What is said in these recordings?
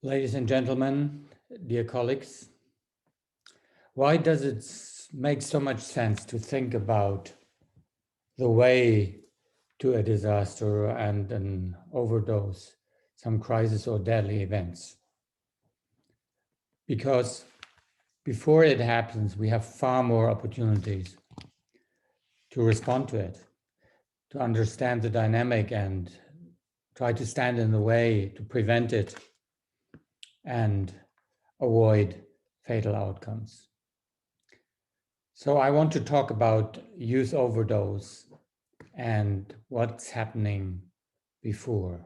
Ladies and gentlemen, dear colleagues, why does it make so much sense to think about the way to a disaster and an overdose, some crisis or deadly events? Because before it happens, we have far more opportunities to respond to it, to understand the dynamic and try to stand in the way to prevent it and avoid fatal outcomes. So I want to talk about youth overdose and what's happening before.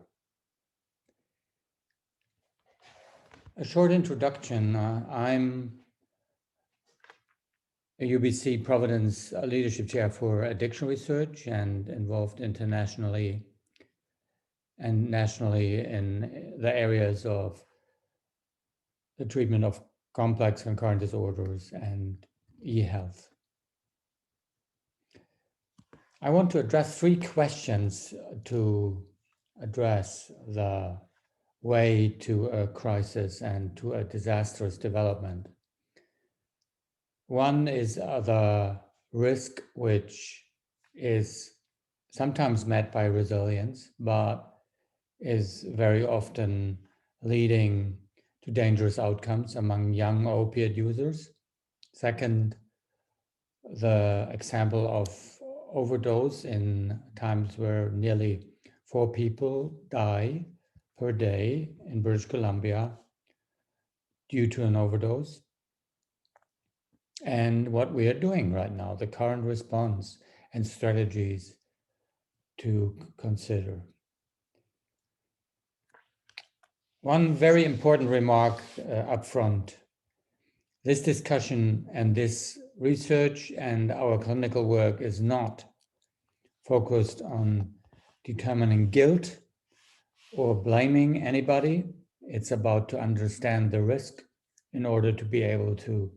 A short introduction. I'm a UBC Providence Leadership Chair for Addiction Research and involved internationally and nationally in the areas of the treatment of complex concurrent disorders and e-health. I want to address 3 questions to address the way to a crisis and to a disastrous development. One is the risk, which is sometimes met by resilience, but is very often leading to dangerous outcomes among young opiate users. Second, the example of overdose in times where nearly 4 people die per day in British Columbia due to an overdose. And what we are doing right now, the current response and strategies to consider. One very important remark up front. This discussion and this research and our clinical work is not focused on determining guilt or blaming anybody. It's about to understand the risk in order to be able to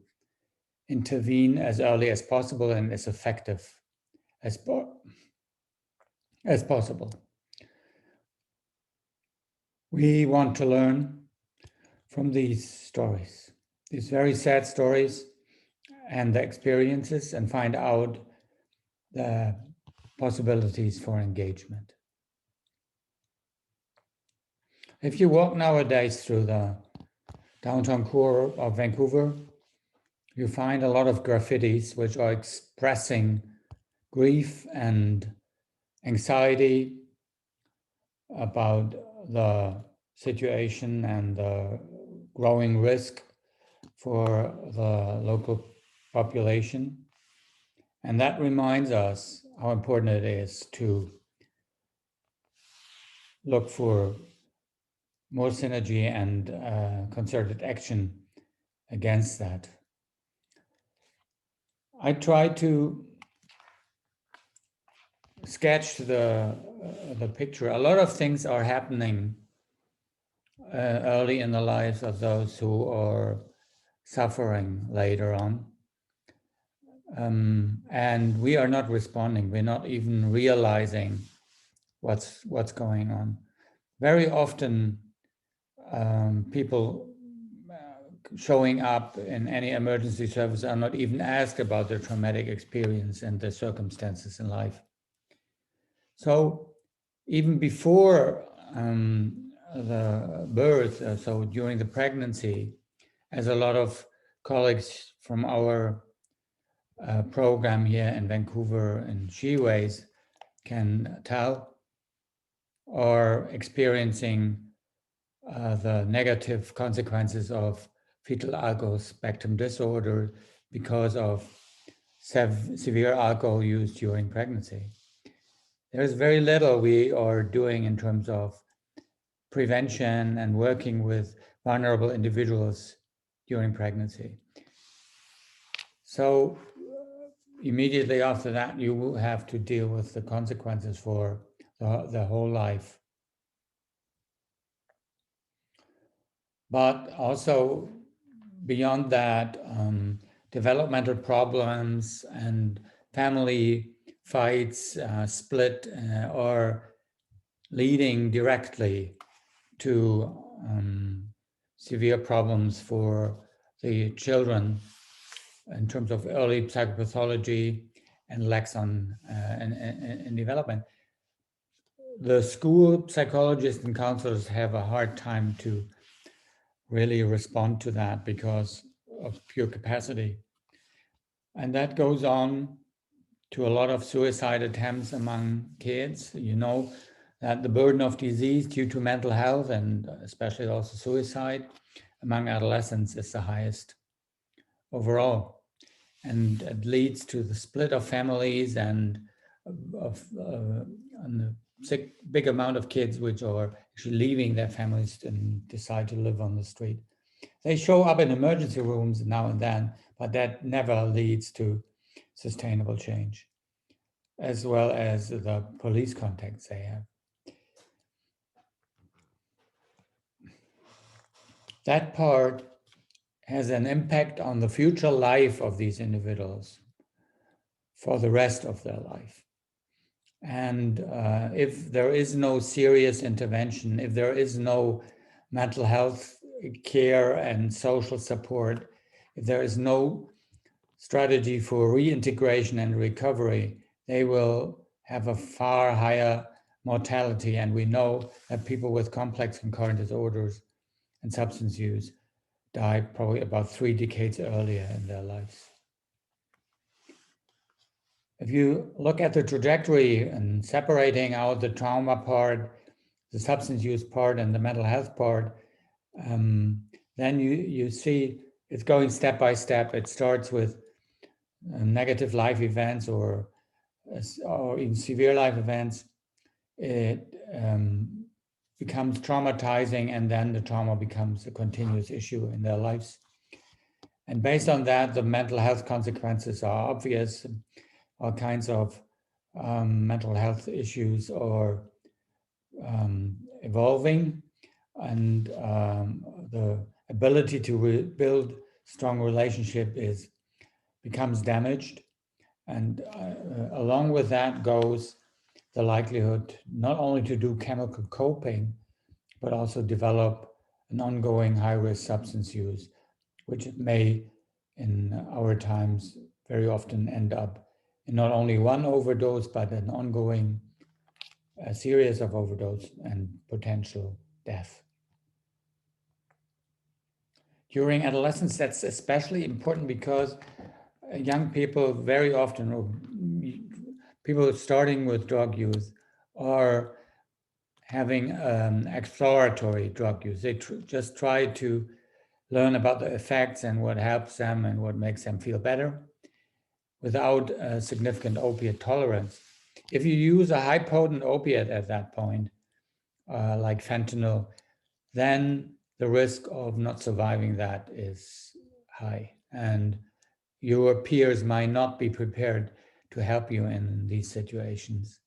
intervene as early as possible and as effective as possible. We want to learn from these stories, these very sad stories and the experiences, and find out the possibilities for engagement. If you walk nowadays through the downtown core of Vancouver, you find a lot of graffitis which are expressing grief and anxiety about the situation and the growing risk for the local population. And that reminds us how important it is to look for more synergy and concerted action against that. I try to sketch the picture. A lot of things are happening early in the lives of those who are suffering later on. And we are not responding. We're not even realizing what's going on. Very often, people showing up in any emergency service are not even asked about their traumatic experience and their circumstances in life. So even before the birth, so during the pregnancy, as a lot of colleagues from our program here in Vancouver and Sheways can tell, are experiencing the negative consequences of fetal alcohol spectrum disorder because of severe alcohol use during pregnancy. There's very little we are doing in terms of prevention and working with vulnerable individuals during pregnancy. So immediately after that, you will have to deal with the consequences for the whole life. But also beyond that, developmental problems and family fights, split, are leading directly to severe problems for the children in terms of early psychopathology and lacks on in development. The school psychologists and counselors have a hard time to really respond to that because of pure capacity. And that goes on to a lot of suicide attempts among kids. You know that the burden of disease due to mental health and especially also suicide among adolescents is the highest overall. And it leads to the split of families and a big amount of kids which are actually leaving their families and decide to live on the street. They show up in emergency rooms now and then, but that never leads to sustainable change, as well as the police contacts they have. That part has an impact on the future life of these individuals for the rest of their life. And if there is no serious intervention, if there is no mental health care and social support, if there is no strategy for reintegration and recovery, they will have a far higher mortality. And we know that people with complex concurrent disorders and substance use die probably about 3 decades earlier in their lives. If you look at the trajectory and separating out the trauma part, the substance use part, and the mental health part, then you see it's going step by step. It starts with negative life events or even severe life events. It becomes traumatizing, and then the trauma becomes a continuous issue in their lives. And based on that, the mental health consequences are obvious. All kinds of mental health issues are evolving, and the ability to rebuild strong relationship becomes damaged. And along with that goes the likelihood not only to do chemical coping, but also develop an ongoing high-risk substance use, which may, in our times, very often end up in not only one overdose, but an ongoing series of overdose and potential death. During adolescence, that's especially important because young people very often, or people starting with drug use, are having exploratory drug use. They just try to learn about the effects and what helps them and what makes them feel better without a significant opiate tolerance. If you use a high potent opiate at that point, like fentanyl, then the risk of not surviving that is high. And your peers might not be prepared to help you in these situations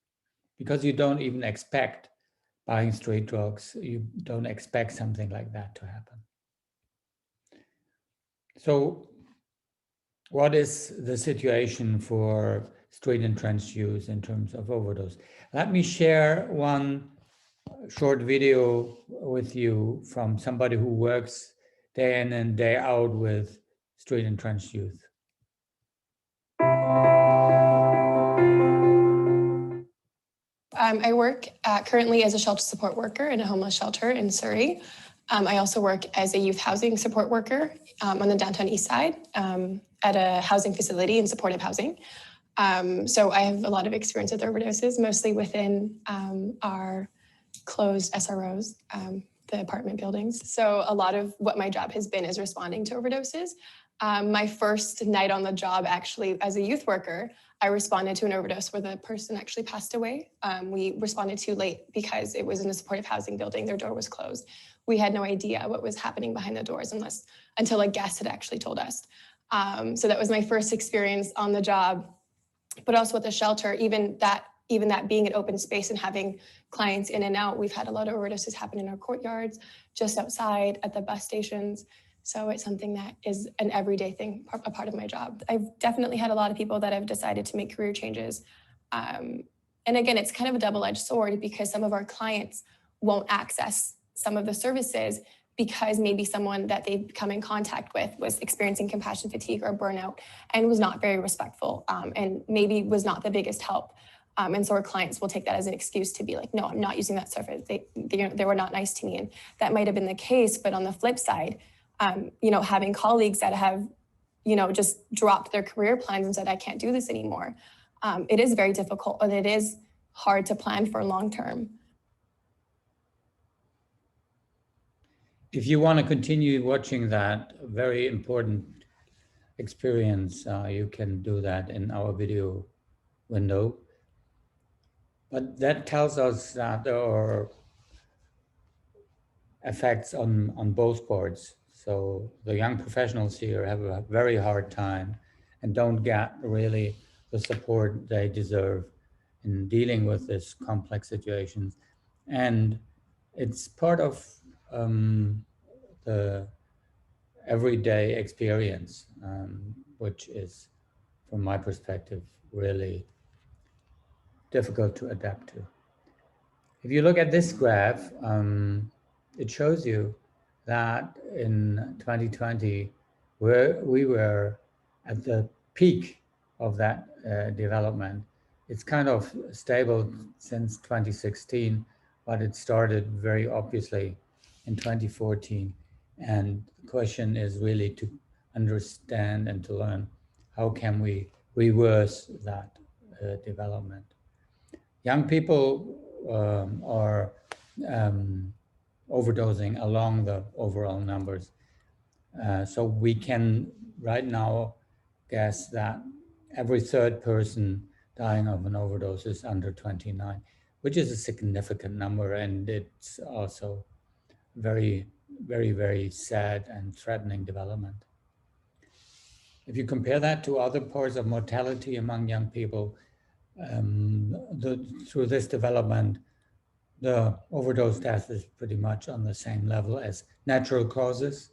because you don't even expect buying street drugs. You don't expect something like that to happen. So what is the situation for street and trench use in terms of overdose? Let me share one short video with you from somebody who works day in and day out with street and trench youth. I work currently as a shelter support worker in a homeless shelter in Surrey. I also work as a youth housing support worker on the downtown east side at a housing facility in supportive housing. So I have a lot of experience with overdoses, mostly within our closed SROs, the apartment buildings. So a lot of what my job has been is responding to overdoses. My first night on the job, actually, as a youth worker, I responded to an overdose where the person actually passed away. We responded too late because it was in a supportive housing building. Their door was closed. We had no idea what was happening behind the doors until a guest had actually told us. So that was my first experience on the job, but also at the shelter, even that being an open space and having clients in and out, we've had a lot of overdoses happen in our courtyards, just outside, at the bus stations. So it's something that is an everyday thing, a part of my job. I've definitely had a lot of people that have decided to make career changes. And again, it's kind of a double-edged sword because some of our clients won't access some of the services because maybe someone that they'd come in contact with was experiencing compassion fatigue or burnout and was not very respectful, and maybe was not the biggest help. And so our clients will take that as an excuse to be like, no, I'm not using that service. They were not nice to me. And that might have been the case, but on the flip side, having colleagues that have, just dropped their career plans and said, I can't do this anymore. It is very difficult, and it is hard to plan for long term. If you want to continue watching that very important experience, you can do that in our video window. But that tells us that there are effects on both parts. So the young professionals here have a very hard time and don't get really the support they deserve in dealing with this complex situations. And it's part of the everyday experience, which is, from my perspective, really difficult to adapt to. If you look at this graph, it shows you that in 2020, we were at the peak of that development. It's kind of stable since 2016, but it started very obviously in 2014. And the question is really to understand and to learn how can we reverse that development. Young people are overdosing along the overall numbers. So we can right now guess that every third person dying of an overdose is under 29, which is a significant number. And it's also very, very, very sad and threatening development. If you compare that to other parts of mortality among young people, through this development, the overdose death is pretty much on the same level as natural causes,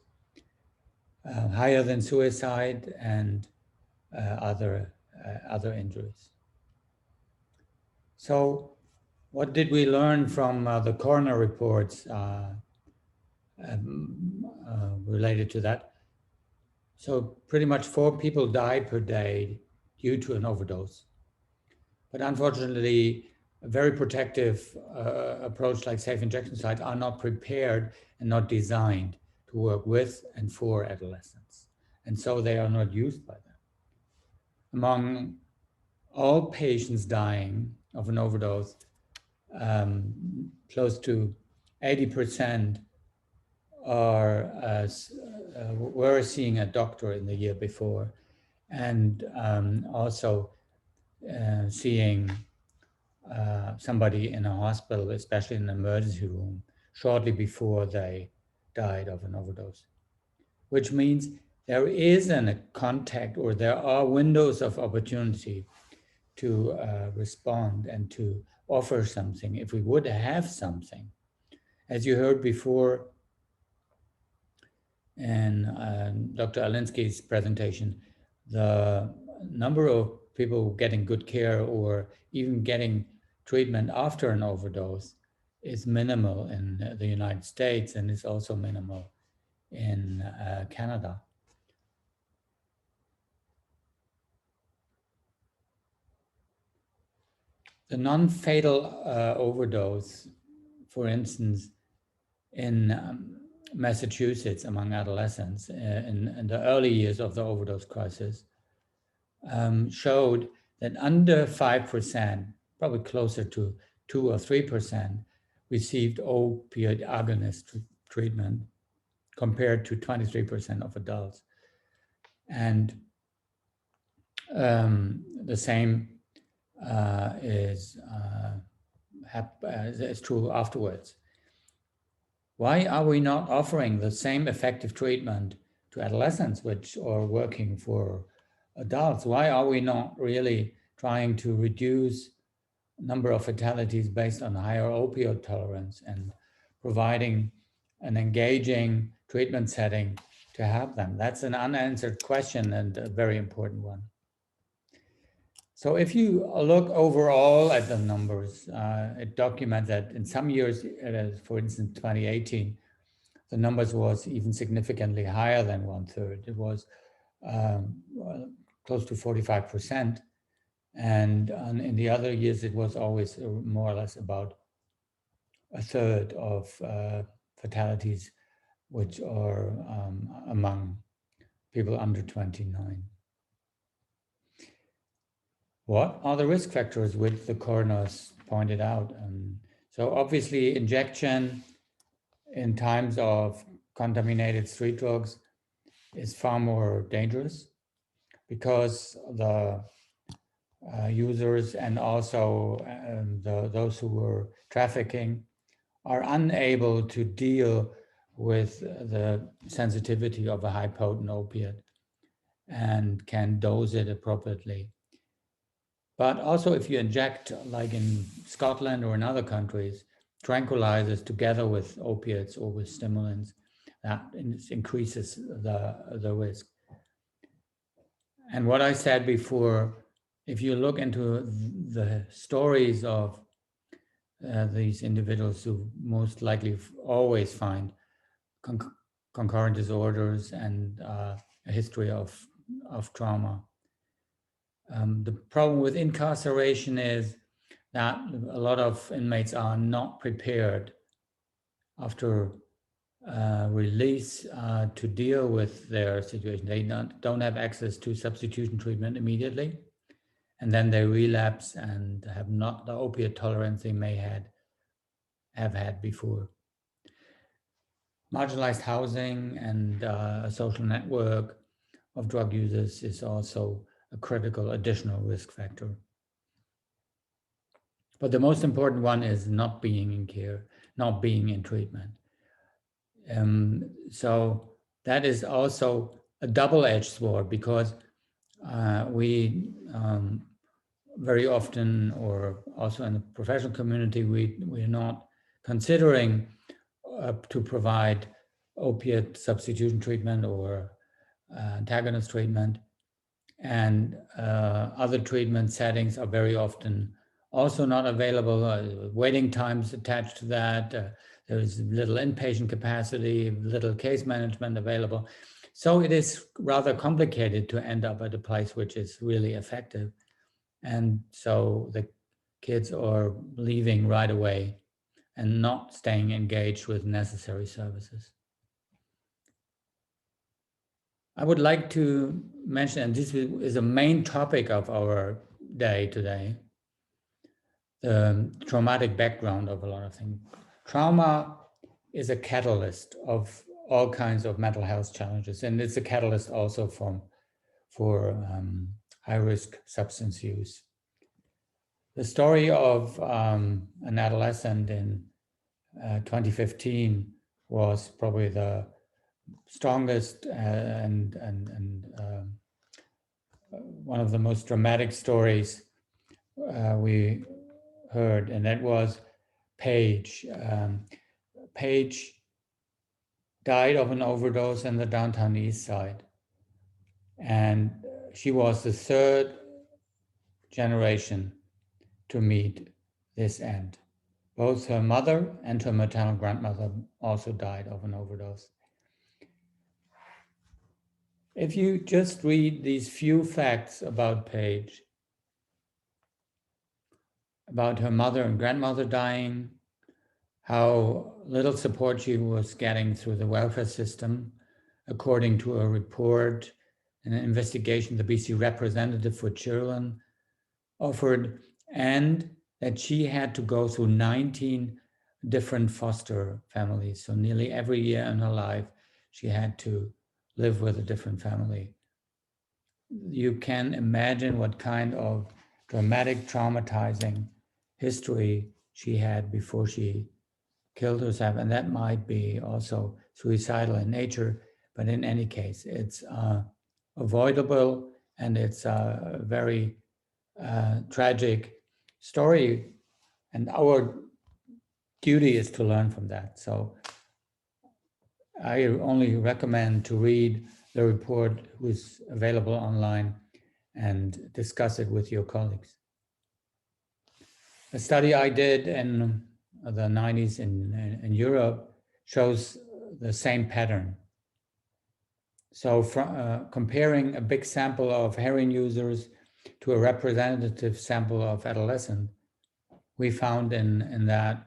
higher than suicide and other injuries. So what did we learn from the coroner reports related to that? So pretty much 4 people die per day due to an overdose. But unfortunately, a very protective approach like safe injection sites are not prepared and not designed to work with and for adolescents. And so they are not used by them. Among all patients dying of an overdose, close to 80% were seeing a doctor in the year before, and also seeing somebody in a hospital, especially in an emergency room, shortly before they died of an overdose. Which means there is a contact, or there are windows of opportunity to respond and to offer something if we would have something. As you heard before in Dr. Alinsky's presentation, the number of people getting good care or even getting treatment after an overdose is minimal in the United States, and is also minimal in Canada. The non-fatal overdose, for instance, in Massachusetts among adolescents in the early years of the overdose crisis, showed that under 5%, probably closer to 2 or 3%, received opioid agonist treatment compared to 23% of adults. And the same is true afterwards. Why are we not offering the same effective treatment to adolescents, which are working for adults? Why are we not really trying to reduce number of fatalities based on higher opioid tolerance and providing an engaging treatment setting to have them? That's an unanswered question and a very important one. So if you look overall at the numbers, it documents that in some years, for instance, 2018, the numbers was even significantly higher than 1/3. It was well, close to 45%. And in the other years, it was always more or less about 1/3 of fatalities, which are among people under 29. What are the risk factors which the coroners pointed out? So obviously injection in times of contaminated street drugs is far more dangerous because the users and also those who were trafficking are unable to deal with the sensitivity of a high potent opiate and can dose it appropriately. But also if you inject, like in Scotland or in other countries, tranquilizers together with opiates or with stimulants, that increases the risk. And what I said before, if you look into the stories of these individuals who most likely always find concurrent disorders and a history of trauma. The problem with incarceration is that a lot of inmates are not prepared after release to deal with their situation. They don't have access to substitution treatment immediately, and then they relapse and have not the opiate tolerance they may have had before. Marginalized housing and a social network of drug users is also a critical additional risk factor. But the most important one is not being in care, not being in treatment. So that is also a double-edged sword because we very often, or also in the professional community, we're not considering to provide opiate substitution treatment or antagonist treatment. And other treatment settings are very often also not available. Waiting times attached to that. There is little inpatient capacity, little case management available. So it is rather complicated to end up at a place which is really effective. And so the kids are leaving right away and not staying engaged with necessary services. I would like to mention, and this is a main topic of our day today, the traumatic background of a lot of things. Trauma is a catalyst of all kinds of mental health challenges, and it's a catalyst also for high-risk substance use. The story of an adolescent in 2015 was probably the strongest and one of the most dramatic stories we heard, and that was Paige. Paige died of an overdose in the downtown East Side, and she was the third generation to meet this end. Both her mother and her maternal grandmother also died of an overdose. If you just read these few facts about Paige, about her mother and grandmother dying, how little support she was getting through the welfare system, according to a report and an investigation the BC representative for children offered, and that she had to go through 19 different foster families. So nearly every year in her life, she had to live with a different family. You can imagine what kind of dramatic, traumatizing history she had before she killed herself. And that might be also suicidal in nature, but in any case, it's avoidable, and it's a very tragic story. And our duty is to learn from that. So I only recommend to read the report, which is available online, and discuss it with your colleagues. A study I did in the 90s in Europe shows the same pattern. So comparing a big sample of heroin users to a representative sample of adolescents, we found in that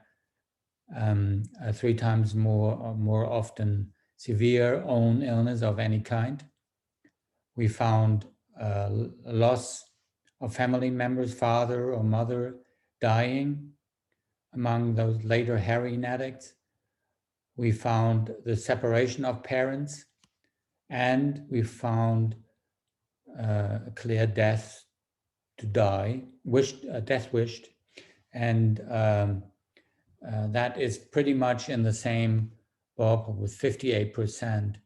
3 times more often severe own illness of any kind. We found loss of family members, father or mother, dying among those later heroin addicts. We found the separation of parents, and we found a clear death to die, death wished, and that is pretty much in the same ballpark with 58%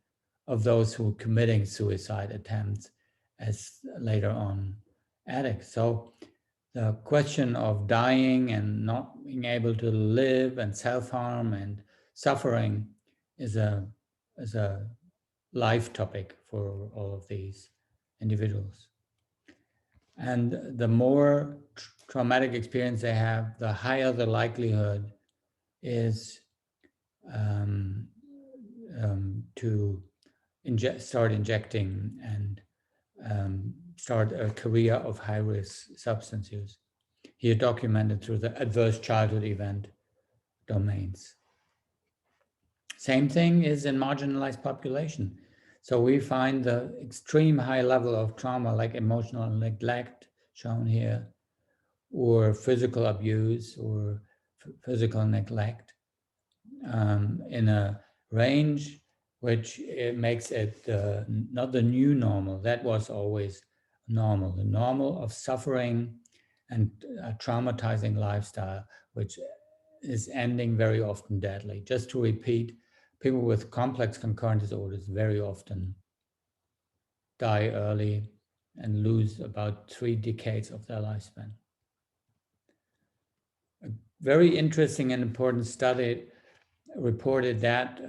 of those who are committing suicide attempts as later on addicts. So the question of dying and not being able to live and self-harm and suffering is a life topic for all of these individuals. And the more traumatic experience they have, the higher the likelihood is to start injecting and start a career of high-risk substance use. Here documented through the adverse childhood event domains. Same thing is in marginalized population. So we find the extreme high level of trauma like emotional neglect shown here, or physical abuse or physical neglect in a range which it makes it not the new normal. That was always normal, the normal of suffering and a traumatizing lifestyle, which is ending very often deadly. Just to repeat, people with complex concurrent disorders very often die early and lose about 3 decades of their lifespan. A very interesting and important study reported that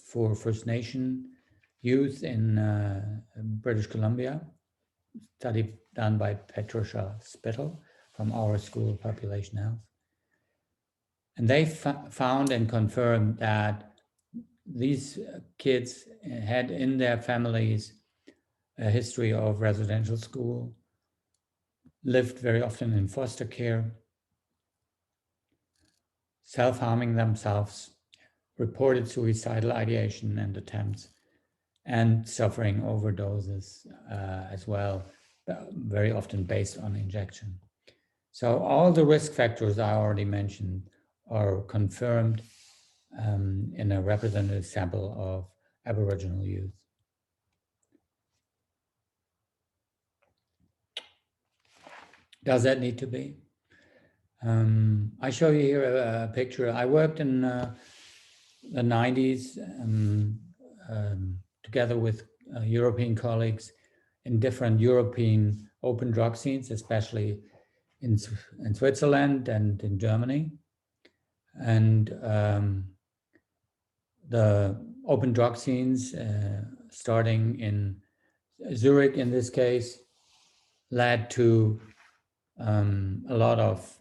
for First Nation youth in British Columbia, study done by Patricia Spittle from our School of Population Health. And they found and confirmed that these kids had in their families a history of residential school, lived very often in foster care, self-harming themselves, reported suicidal ideation and attempts, and suffering overdoses as well, very often based on injection. So all the risk factors I already mentioned are confirmed in a representative sample of Aboriginal youth. Does that need to be? I show you here a picture. I worked in the 90s together with European colleagues in different European open drug scenes, especially in Switzerland and in Germany. And the open drug scenes, starting in Zurich in this case, led to a lot of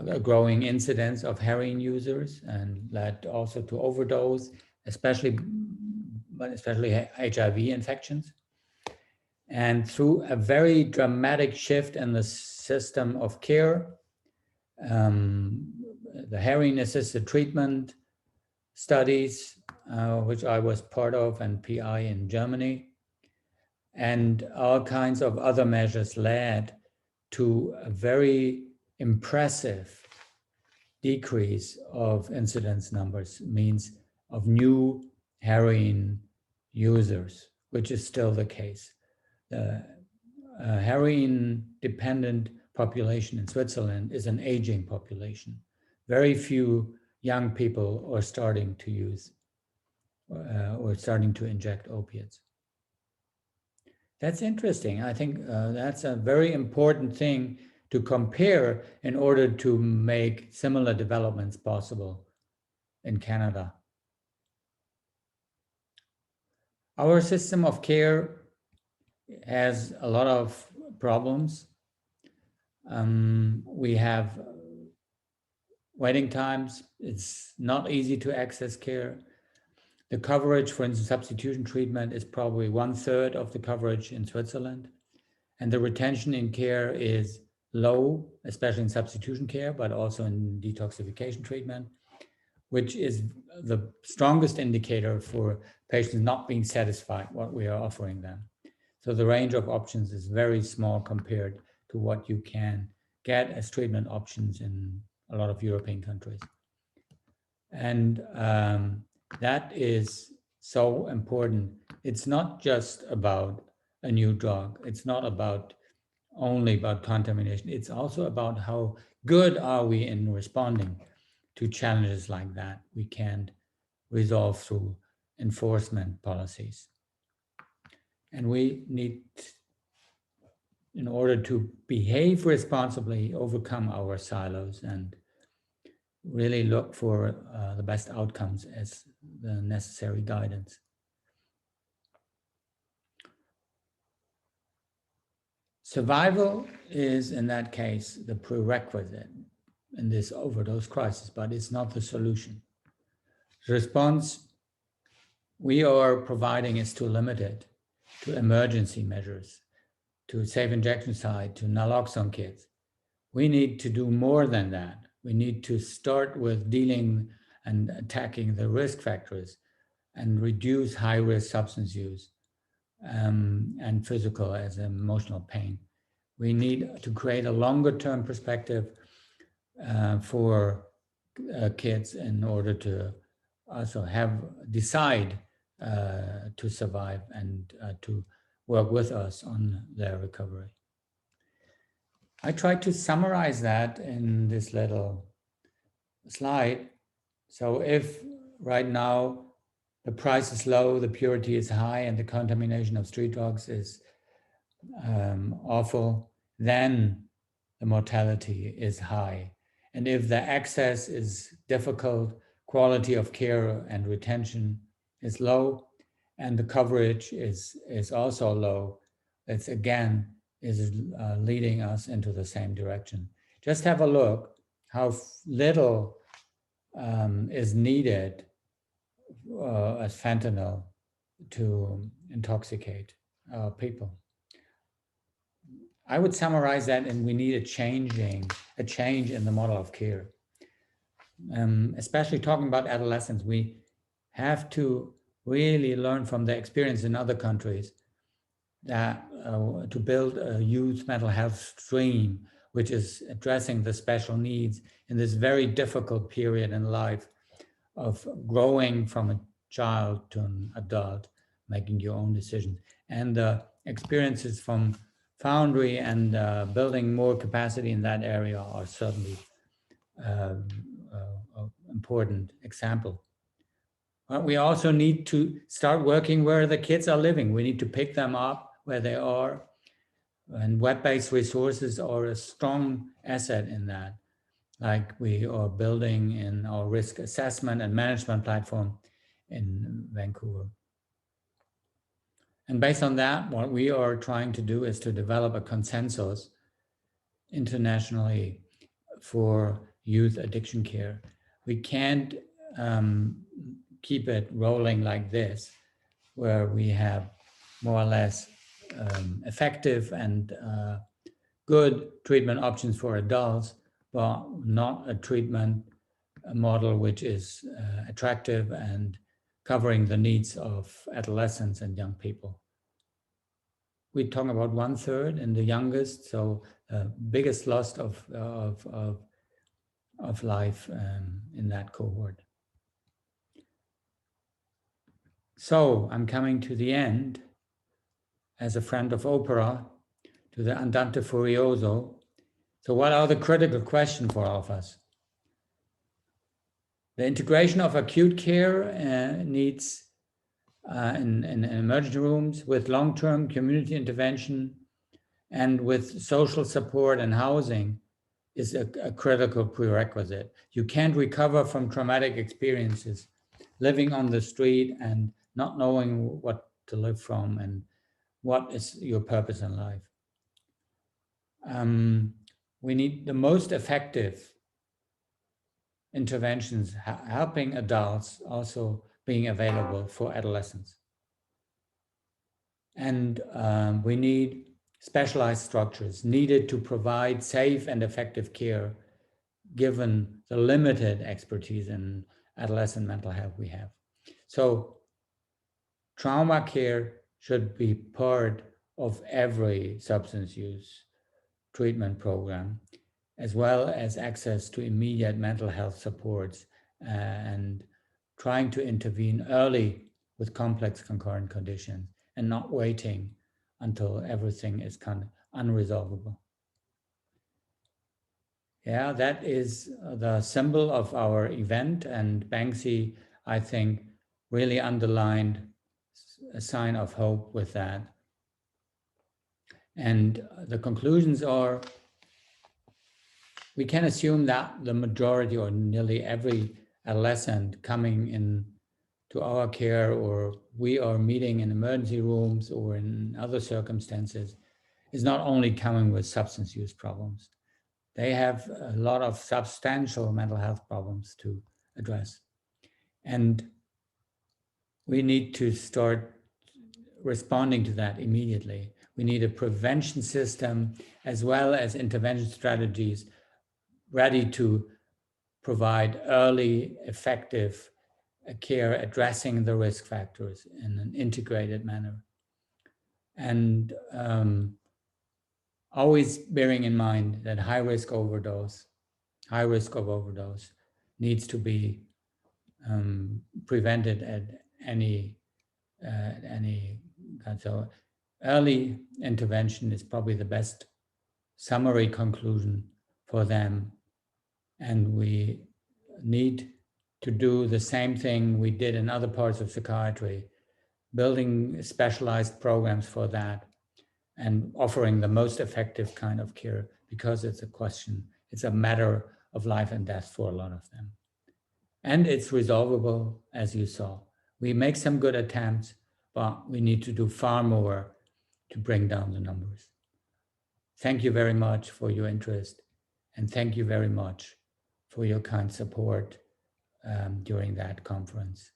a growing incidence of heroin users, and led also to overdose, especially HIV infections. And through a very dramatic shift in the system of care, the heroin-assisted treatment studies, which I was part of and PI in Germany, and all kinds of other measures led to a very impressive decrease of incidence numbers, means of new heroin users, which is still the case. The heroin-dependent population in Switzerland is an aging population. Very few young people are starting to use or starting to inject opiates. That's interesting. I think that's a very important thing to compare in order to make similar developments possible in Canada. Our system of care has a lot of problems. We have waiting times, it's not easy to access care. The coverage, for instance, substitution treatment is probably 1/3 of the coverage in Switzerland. And the retention in care is low, especially in substitution care, but also in detoxification treatment, which is the strongest indicator for patients not being satisfied what we are offering them. So the range of options is very small compared to what you can get as treatment options in a lot of European countries. And that is so important. It's not just about a new drug. It's not only about contamination. It's also about how good are we in responding to challenges like that we can't resolve through enforcement policies. And we need, in order to behave responsibly, overcome our silos and really look for the best outcomes as the necessary guidance. Survival is, in that case, the prerequisite in this overdose crisis, but it's not the solution. The response we are providing is too limited to emergency measures, to safe injection site, to naloxone kits. We need to do more than that. We need to start with dealing and attacking the risk factors and reduce high-risk substance use and physical as emotional pain. We need to create a longer-term perspective for kids in order to also decide to survive and to work with us on their recovery. I tried to summarize that in this little slide. So if right now the price is low, the purity is high, and the contamination of street drugs is awful, then the mortality is high. And if the access is difficult, quality of care and retention is low, and the coverage is also low, it's again is leading us into the same direction. Just have a look how little is needed as fentanyl to intoxicate people. I would summarize that, and we need a change in the model of care. Especially talking about adolescents, we have to really learn from the experience in other countries that to build a youth mental health stream, which is addressing the special needs in this very difficult period in life of growing from a child to an adult, making your own decisions. And the experiences from Foundry and building more capacity in that area are certainly an important example. But we also need to start working where the kids are living. We need to pick them up where they are. And web-based resources are a strong asset in that, like we are building in our risk assessment and management platform in Vancouver. And based on that, what we are trying to do is to develop a consensus internationally for youth addiction care. We can't keep it rolling like this, where we have more or less effective and good treatment options for adults, but not a treatment model which is attractive and covering the needs of adolescents and young people. We're talking about 1/3 in the youngest, so biggest loss of life in that cohort. So I'm coming to the end as a friend of opera, to the Andante Furioso. So what are the critical questions for all of us? The integration of acute care needs in emergency rooms with long-term community intervention and with social support and housing is a critical prerequisite. You can't recover from traumatic experiences living on the street and not knowing what to live from and what is your purpose in life. We need the most effective interventions helping adults also being available for adolescents. And we need specialized structures needed to provide safe and effective care given the limited expertise in adolescent mental health we have. So trauma care should be part of every substance use treatment program, as well as access to immediate mental health supports and trying to intervene early with complex concurrent conditions and not waiting until everything is kind of unresolvable. Yeah, that is the symbol of our event, and Banksy, I think, really underlined a sign of hope with that. And the conclusions are, we can assume that the majority or nearly every adolescent coming in to our care, or we are meeting in emergency rooms or in other circumstances, is not only coming with substance use problems. They have a lot of substantial mental health problems to address. And we need to start responding to that immediately. We need a prevention system as well as intervention strategies ready to provide early, effective care addressing the risk factors in an integrated manner. And always bearing in mind that high risk of overdose needs to be prevented at any kind. So early intervention is probably the best summary conclusion for them. And we need to do the same thing we did in other parts of psychiatry, building specialized programs for that and offering the most effective kind of care, because it's a matter of life and death for a lot of them. And it's resolvable, as you saw. We make some good attempts, but we need to do far more to bring down the numbers. Thank you very much for your interest, and thank you very much for your kind support during that conference.